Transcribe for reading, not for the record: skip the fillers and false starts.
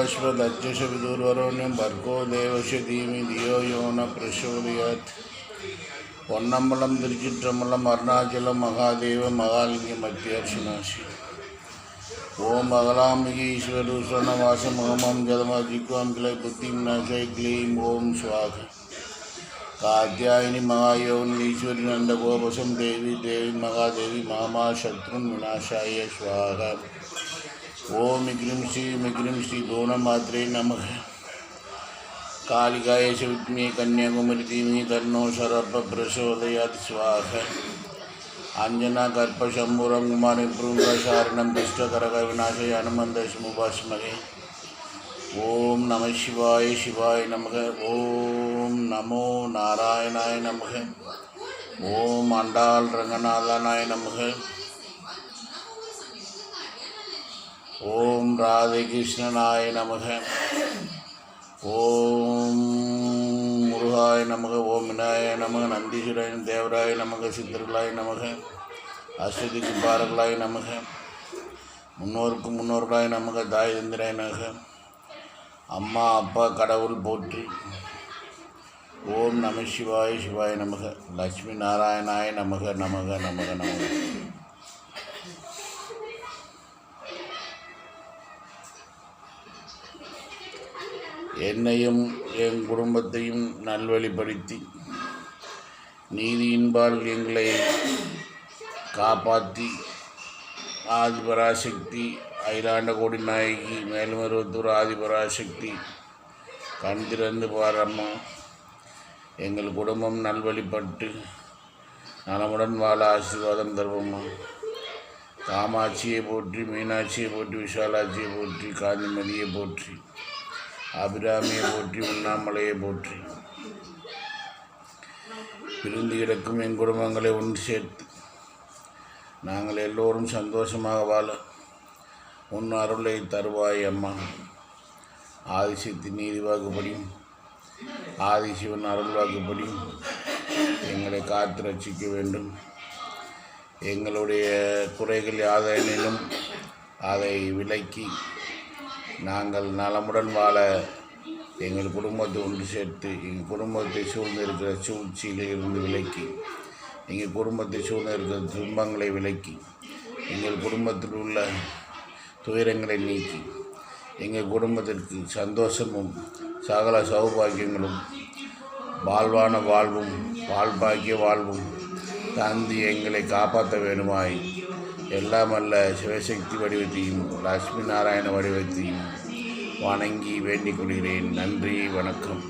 तत्पुरुषोत्तमश्वतज्जशविदुर्वरोण्यं भर्गो देवस्य धीमहि धियो यो न प्रचोदयात्. பொன்னம்பலம் திருச்சிற்றம்பலம் அருணாச்சலம் மகாதேவ மகாலிங்க மத்திய அர்ச்சனாசி. ஓம் அகலாம்பிகை ஈஸ்வரூஷண வாசமகமம் ஜதமாஜிக்வாம் கிளை புத்திம் நாசை க்ளீம் ஓம் ஸ்வாக. காத்யாயினி மகாயோன் ஈஸ்வரி நந்த கோபசம் தேவி தேவி மகாதேவி மாமா சத்ருன் விநாசாய ஸ்வாக. ஓம் மிக்ரிம் ஸ்ரீ கோணமாத்ரே நமக. कालिकाय विद्मे कन्याकुमारी धीमहि तन्नो शरः प्रचोदयात् स्वाहा. अंजना कर्पशम्भुरं कुमारिप्रशारणं दुष्टकरक विनाशय हनुमन्तस्मुपास्महे. ओम नमः शिवाय शिवाय नमः. ओम नमो नारायणाय नमः. ओम आंडाल रंगनाथनाय नमः. ओम राधे कृष्णनाय नमः. ओम मुरुगाय नमः. ओम विनाय नमः. नंदीश्वराय देवराय नमः. सिद्धர்களாய் நமக. அஷ்டதிக்கு பாரர்களாய் நமக. முன்னோர்களாய் நமக. தாய் தந்திராய் நமக. அம்மா அப்பா கடவுள் போற்றி. ஓம் நம சிவாய சிவாய நமக. லட்சுமி நாராயணாய நமக நமக நமக நமக. என்னையும் என் குடும்பத்தையும் நல்வழிப்படுத்தி நீதியின்பால் எங்களை காப்பாற்றி ஆதிபராசக்தி அகிலாண்ட கோடி நாயகி மேல்மருவத்தூர் ஆதிபராசக்தி கண் திறந்து பாரம்மா. எங்கள் குடும்பம் நல்வழிப்பட்டு நலமுடன் வாழ ஆசீர்வாதம் தருவோம்மா. காமாட்சியை போற்றி, மீனாட்சியை போற்றி, விஷாலாட்சியை போற்றி, காந்திமதியை போற்றி, அபிராமியை போற்றி, உண்ணாமலையை போற்றி. பிரிந்து கிடக்கும் என் குடும்பங்களை ஒன்று சேர்த்து நாங்கள் எல்லோரும் சந்தோஷமாக வாழ உன் அருளை தருவாய் அம்மா. ஆதிசக்தி நீதி வாக்குப்படியும் ஆதிசிவன் அருள் வாக்குப்படியும் எங்களை காத்து ரட்சிக்க வேண்டும். எங்களுடைய குறைகள் யாதெனினும் அதை விலக்கி நாங்கள் நலமுடன் வாழ எங்கள் குடும்பத்தை ஒன்று சேர்த்து எங்கள் குடும்பத்தை சூழ்ந்திருக்கிற சூழ்ச்சியில் இருந்து விலக்கி, எங்கள் குடும்பத்தை சூழ்ந்திருக்கிற துன்பங்களை விலக்கி, எங்கள் குடும்பத்தில் உள்ள துயரங்களை நீக்கி, எங்கள் குடும்பத்திற்கு சந்தோஷமும் சகல சௌபாகியங்களும் வாழ்வான வாழ்வும் வாழ்பாக்கிய வாழ்வும் தந்து எங்களை காப்பாற்ற வேண்டுமாய் எல்லாம் அல்ல சிவசக்தி வடிவத்தையும் லட்சுமி நாராயண வடிவத்தையும் வணங்கி வேண்டிக் கொள்கிறேன். நன்றி, வணக்கம்.